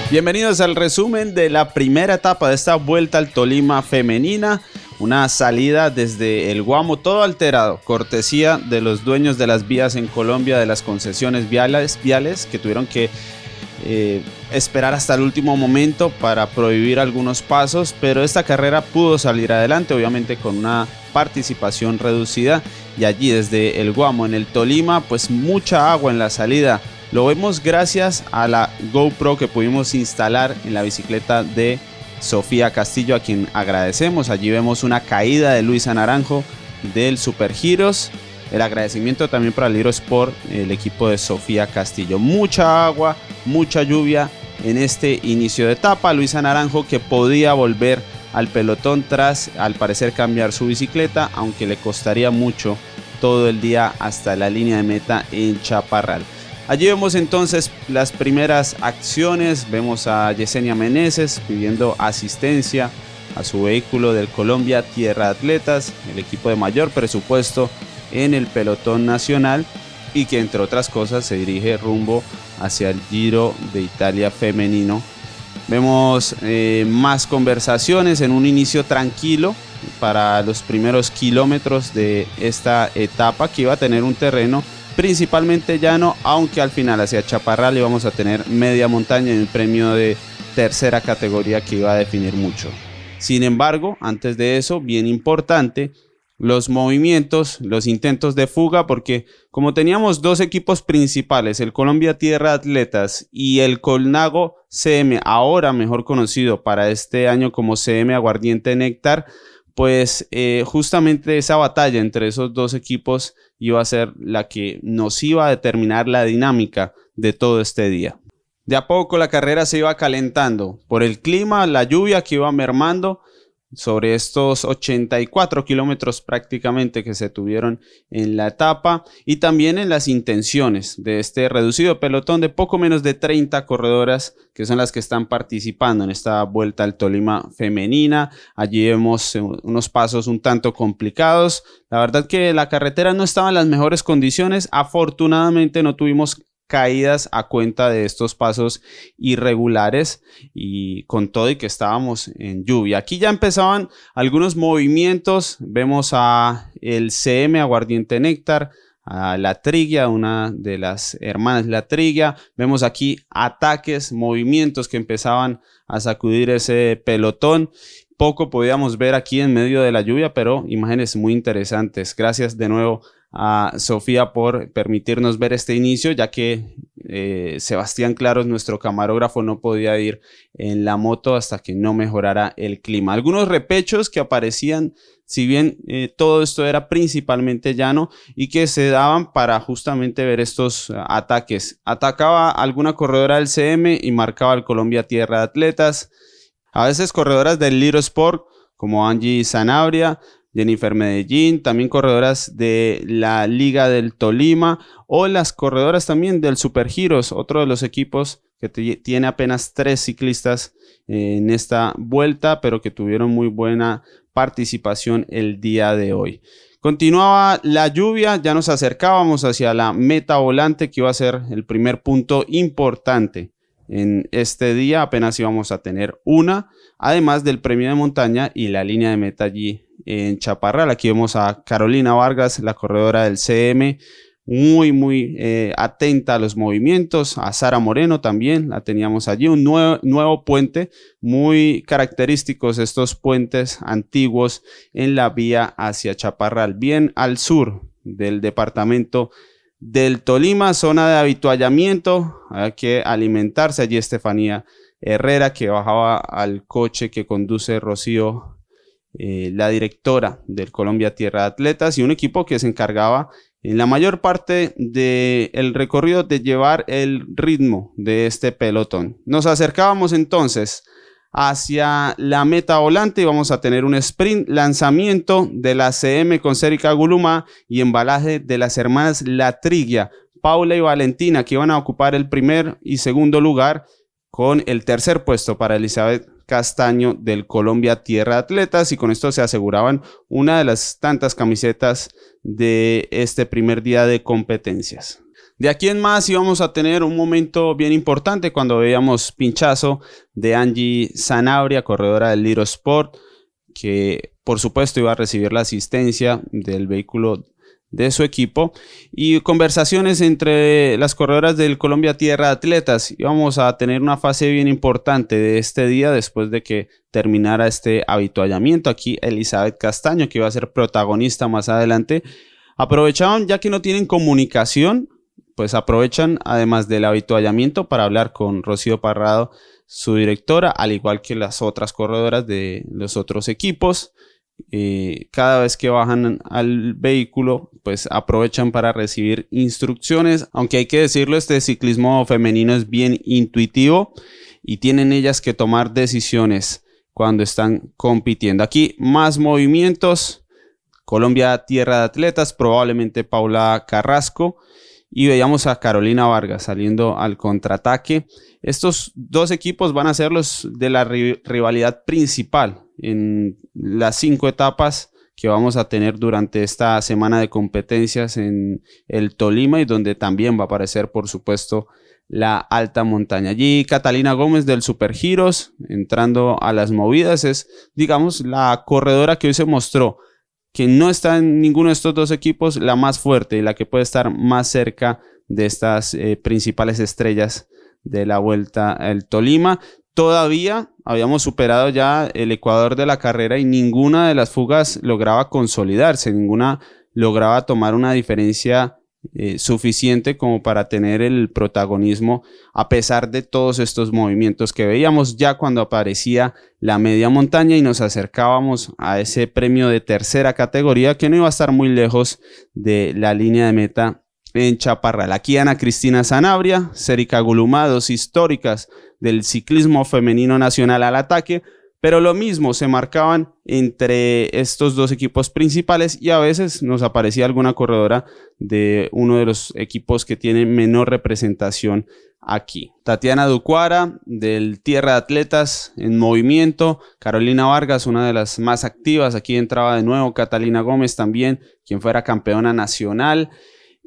Bienvenidos al resumen de la primera etapa de esta Vuelta al Tolima femenina. Una salida desde el Guamo todo alterado, cortesía de los dueños de las vías en Colombia, de las concesiones viales que tuvieron que esperar hasta el último momento para prohibir algunos pasos, pero esta carrera pudo salir adelante, obviamente con una participación reducida, y allí desde el Guamo en el Tolima, pues mucha agua en la salida. Lo vemos gracias a la GoPro que pudimos instalar en la bicicleta de Sofía Castillo, a quien agradecemos. Allí vemos una caída de Luisa Naranjo del Supergiros. El agradecimiento también para el Liro Sport, el equipo de Sofía Castillo. Mucha agua, mucha lluvia en este inicio de etapa. Luisa Naranjo, que podía volver al pelotón tras al parecer cambiar su bicicleta, aunque le costaría mucho todo el día hasta la línea de meta en Chaparral. Allí vemos entonces las primeras acciones. Vemos a Yesenia Meneses pidiendo asistencia a su vehículo del Colombia Tierra Atletas, el equipo de mayor presupuesto en el pelotón nacional y que entre otras cosas se dirige rumbo hacia el Giro de Italia femenino. Vemos más conversaciones en un inicio tranquilo para los primeros kilómetros de esta etapa, que iba a tener un terreno principalmente llano, aunque al final hacia Chaparral íbamos a tener media montaña y un premio de tercera categoría que iba a definir mucho. Sin embargo, antes de eso, bien importante, los movimientos, los intentos de fuga, porque como teníamos dos equipos principales, el Colombia Tierra Atletas y el Colnago CM, ahora mejor conocido para este año como CM Aguardiente Néctar, pues justamente esa batalla entre esos dos equipos iba a ser la que nos iba a determinar la dinámica de todo este día. De a poco la carrera se iba calentando por el clima, la lluvia que iba mermando sobre estos 84 kilómetros prácticamente que se tuvieron en la etapa, y también en las intenciones de este reducido pelotón de poco menos de 30 corredoras que son las que están participando en esta Vuelta al Tolima femenina. Allí vemos unos pasos un tanto complicados. La verdad que la carretera no estaba en las mejores condiciones. Afortunadamente no tuvimos caídas a cuenta de estos pasos irregulares, y con todo y que estábamos en lluvia. Aquí ya empezaban algunos movimientos. Vemos a el CM Aguardiente Néctar, a La Triglia, una de las hermanas La Triglia. Vemos aquí ataques, movimientos que empezaban a sacudir ese pelotón. Poco podíamos ver aquí en medio de la lluvia, pero imágenes muy interesantes. Gracias de nuevo a Sofía por permitirnos ver este inicio, ya que Sebastián Claros, nuestro camarógrafo, no podía ir en la moto hasta que no mejorara el clima. Algunos repechos que aparecían, si bien todo esto era principalmente llano, y que se daban para justamente ver estos ataques. Atacaba alguna corredora del CM y marcaba el Colombia Tierra de Atletas. A veces corredoras del Liro Sport como Angie Sanabria, Jennifer Medellín, también corredoras de la Liga del Tolima, o las corredoras también del Supergiros, otro de los equipos que tiene apenas 3 ciclistas en esta vuelta, pero que tuvieron muy buena participación el día de hoy. Continuaba la lluvia, ya nos acercábamos hacia la meta volante, que iba a ser el primer punto importante en este día. Apenas íbamos a tener una, además del premio de montaña y la línea de meta allí en Chaparral. Aquí vemos a Carolina Vargas, la corredora del CM, muy atenta a los movimientos. A Sara Moreno también la teníamos allí. Un nuevo puente, muy característicos estos puentes antiguos en la vía hacia Chaparral, bien al sur del departamento del Tolima, zona de avituallamiento. Hay que alimentarse. Allí Estefanía Herrera, que bajaba al coche que conduce Rocío, la directora del Colombia Tierra de Atletas, y un equipo que se encargaba en la mayor parte del recorrido de llevar el ritmo de este pelotón. Nos acercábamos entonces hacia la meta volante y vamos a tener un sprint, lanzamiento de la CM con Cérica Gulumá y embalaje de las hermanas La Triglia, Paula y Valentina, que iban a ocupar el primer y segundo lugar, con el tercer puesto para Elizabeth Castaño del Colombia Tierra de Atletas, y con esto se aseguraban una de las tantas camisetas de este primer día de competencias. De aquí en más íbamos a tener un momento bien importante cuando veíamos pinchazo de Angie Sanabria, corredora del Little Sport, que por supuesto iba a recibir la asistencia del vehículo de su equipo, y conversaciones entre las corredoras del Colombia Tierra Atletas. Íbamos a tener una fase bien importante de este día después de que terminara este avituallamiento. Aquí Elizabeth Castaño, que iba a ser protagonista más adelante, aprovechaban, ya que no tienen comunicación, pues aprovechan además del avituallamiento para hablar con Rocío Parrado, su directora, al igual que las otras corredoras de los otros equipos. Cada vez que bajan al vehículo, pues aprovechan para recibir instrucciones, aunque hay que decirlo, este ciclismo femenino es bien intuitivo y tienen ellas que tomar decisiones cuando están compitiendo. Aquí más movimientos: Colombia Tierra de Atletas, probablemente Paula Carrasco, y veíamos a Carolina Vargas saliendo al contraataque. Estos dos equipos van a ser los de la rivalidad principal en las 5 etapas que vamos a tener durante esta semana de competencias en el Tolima, y donde también va a aparecer, por supuesto, la alta montaña. Allí Catalina Gómez del Supergiros, entrando a las movidas, es, digamos, la corredora que hoy se mostró que no está en ninguno de estos dos equipos, la más fuerte y la que puede estar más cerca de estas principales estrellas de la Vuelta al Tolima. Todavía habíamos superado ya el ecuador de la carrera y ninguna de las fugas lograba consolidarse, ninguna lograba tomar una diferencia suficiente como para tener el protagonismo, a pesar de todos estos movimientos que veíamos ya cuando aparecía la media montaña y nos acercábamos a ese premio de tercera categoría que no iba a estar muy lejos de la línea de meta en Chaparral. Aquí Ana Cristina Sanabria, Cérica Gulumá, dos históricas del ciclismo femenino nacional al ataque, pero lo mismo, se marcaban entre estos dos equipos principales y a veces nos aparecía alguna corredora de uno de los equipos que tiene menor representación aquí. Tatiana Ducuara del Tierra de Atletas en movimiento, Carolina Vargas, una de las más activas, aquí entraba de nuevo Catalina Gómez también, quien fuera campeona nacional,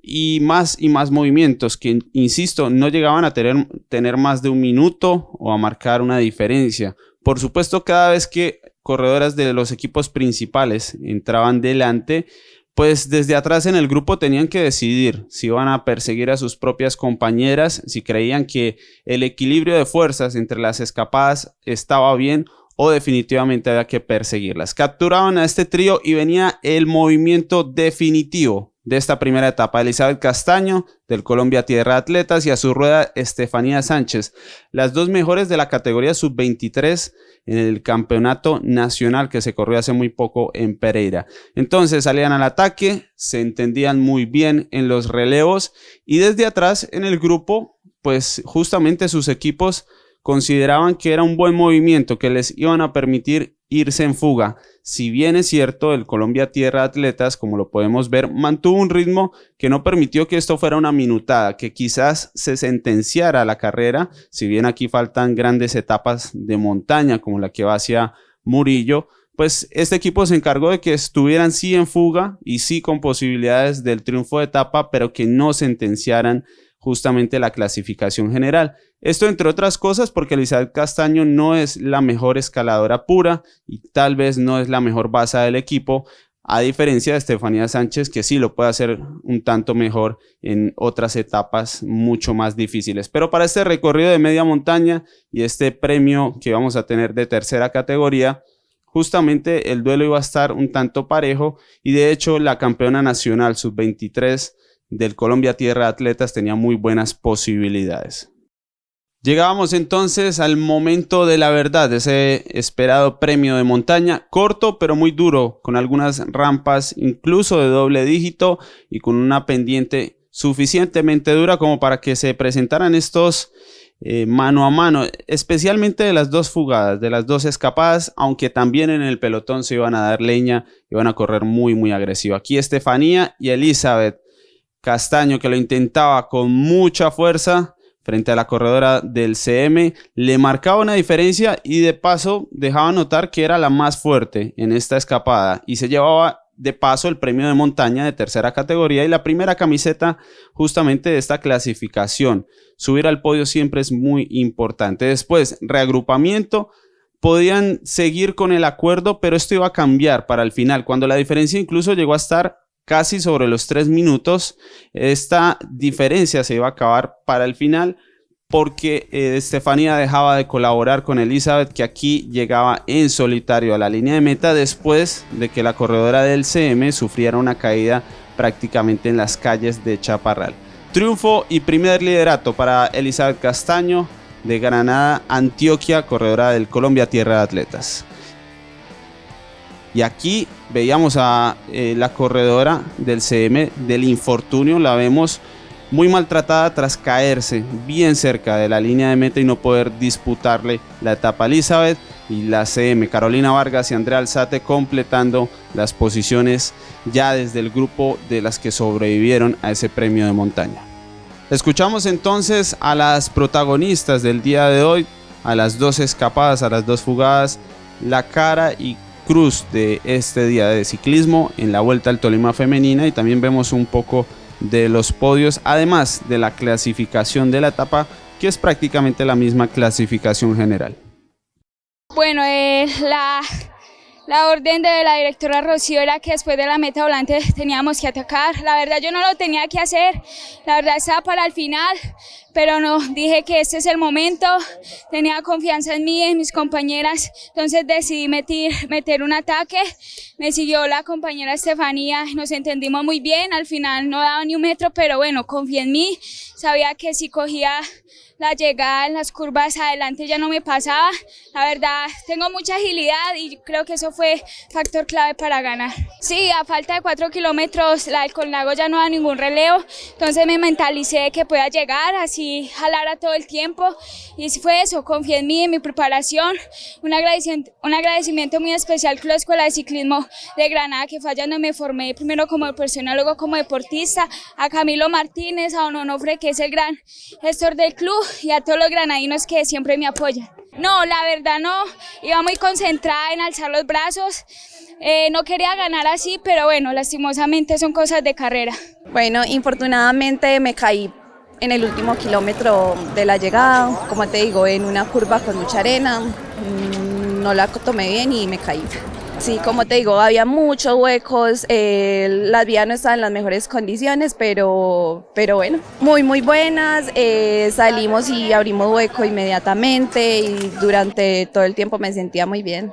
y más movimientos que, insisto, no llegaban a tener más de un minuto o a marcar una diferencia. Por supuesto, cada vez que corredoras de los equipos principales entraban delante, pues desde atrás en el grupo tenían que decidir si iban a perseguir a sus propias compañeras, si creían que el equilibrio de fuerzas entre las escapadas estaba bien o definitivamente había que perseguirlas. Capturaban a este trío y venía el movimiento definitivo de esta primera etapa: Elizabeth Castaño del Colombia Tierra Atletas y a su rueda Estefanía Sánchez, las dos mejores de la categoría sub-23 en el campeonato nacional que se corrió hace muy poco en Pereira. Entonces salían al ataque, se entendían muy bien en los relevos y desde atrás en el grupo, pues justamente sus equipos consideraban que era un buen movimiento que les iban a permitir irse en fuga. Si bien es cierto, el Colombia Tierra Atletas, como lo podemos ver, mantuvo un ritmo que no permitió que esto fuera una minutada, que quizás se sentenciara la carrera, si bien aquí faltan grandes etapas de montaña como la que va hacia Murillo, pues este equipo se encargó de que estuvieran sí en fuga y sí con posibilidades del triunfo de etapa, pero que no sentenciaran justamente la clasificación general. Esto entre otras cosas porque Elizabeth Castaño no es la mejor escaladora pura y tal vez no es la mejor baza del equipo, a diferencia de Estefanía Sánchez, que sí lo puede hacer un tanto mejor en otras etapas mucho más difíciles. Pero para este recorrido de media montaña y este premio que vamos a tener de tercera categoría, justamente el duelo iba a estar un tanto parejo y de hecho la campeona nacional sub-23 del Colombia Tierra Atletas tenía muy buenas posibilidades. Llegábamos entonces al momento de la verdad, ese esperado premio de montaña, corto pero muy duro, con algunas rampas incluso de doble dígito y con una pendiente suficientemente dura como para que se presentaran estos mano a mano, especialmente de las dos fugadas, de las dos escapadas, aunque también en el pelotón se iban a dar leña, iban a correr muy agresivo. Aquí Estefanía y Elizabeth Castaño, que lo intentaba con mucha fuerza frente a la corredora del CM, le marcaba una diferencia y de paso dejaba notar que era la más fuerte en esta escapada y se llevaba de paso el premio de montaña de tercera categoría y la primera camiseta justamente de esta clasificación. Subir al podio siempre es muy importante. Después, reagrupamiento. Podían seguir con el acuerdo, pero esto iba a cambiar para el final, cuando la diferencia incluso llegó a estar casi sobre los 3 minutos. Esta diferencia se iba a acabar para el final porque Estefanía dejaba de colaborar con Elizabeth, que aquí llegaba en solitario a la línea de meta después de que la corredora del CM sufriera una caída prácticamente en las calles de Chaparral. Triunfo y primer liderato para Elizabeth Castaño de Granada, Antioquia, corredora del Colombia Tierra de Atletas. Y aquí veíamos a la corredora del CM del infortunio, la vemos muy maltratada tras caerse bien cerca de la línea de meta y no poder disputarle la etapa a Elizabeth, y la CM Carolina Vargas y Andrea Alzate completando las posiciones ya desde el grupo de las que sobrevivieron a ese premio de montaña. Escuchamos entonces a las protagonistas del día de hoy, a las dos escapadas, a las dos fugadas, la cara y cruz de este día de ciclismo en la Vuelta al Tolima femenina, y también vemos un poco de los podios, además de la clasificación de la etapa, que es prácticamente la misma clasificación general. Bueno, la orden de la directora Rocío era que después de la meta volante teníamos que atacar. La verdad yo no lo tenía que hacer, la verdad estaba para el final, pero no, dije que este es el momento, tenía confianza en mí, en mis compañeras, entonces decidí meter un ataque. Me siguió la compañera Estefanía, nos entendimos muy bien, al final no daba ni un metro, pero bueno, confié en mí, sabía que si cogía la llegada en las curvas adelante ya no me pasaba. La verdad tengo mucha agilidad y creo que eso fue factor clave para ganar. Sí, a falta de 4 kilómetros la del Colnago ya no da ningún relevo, entonces me mentalicé de que pueda llegar, así jalara todo el tiempo, y fue eso, confié en mí, en mi preparación. Un agradecimiento muy especial con la Escuela de Ciclismo de Granada, que fue allá donde me formé primero como profesional, luego como deportista, a Camilo Martínez, a Don Onofre, que es el gran gestor del club, y a todos los granadinos que siempre me apoyan. No, la verdad no, iba muy concentrada en alzar los brazos, no quería ganar así, pero bueno, lastimosamente son cosas de carrera. Bueno, infortunadamente me caí en el último kilómetro de la llegada, como te digo, en una curva con mucha arena, no la tomé bien y me caí. Sí, como te digo, había muchos huecos, las vías no estaban en las mejores condiciones, pero bueno, muy buenas, salimos y abrimos hueco inmediatamente y durante todo el tiempo me sentía muy bien.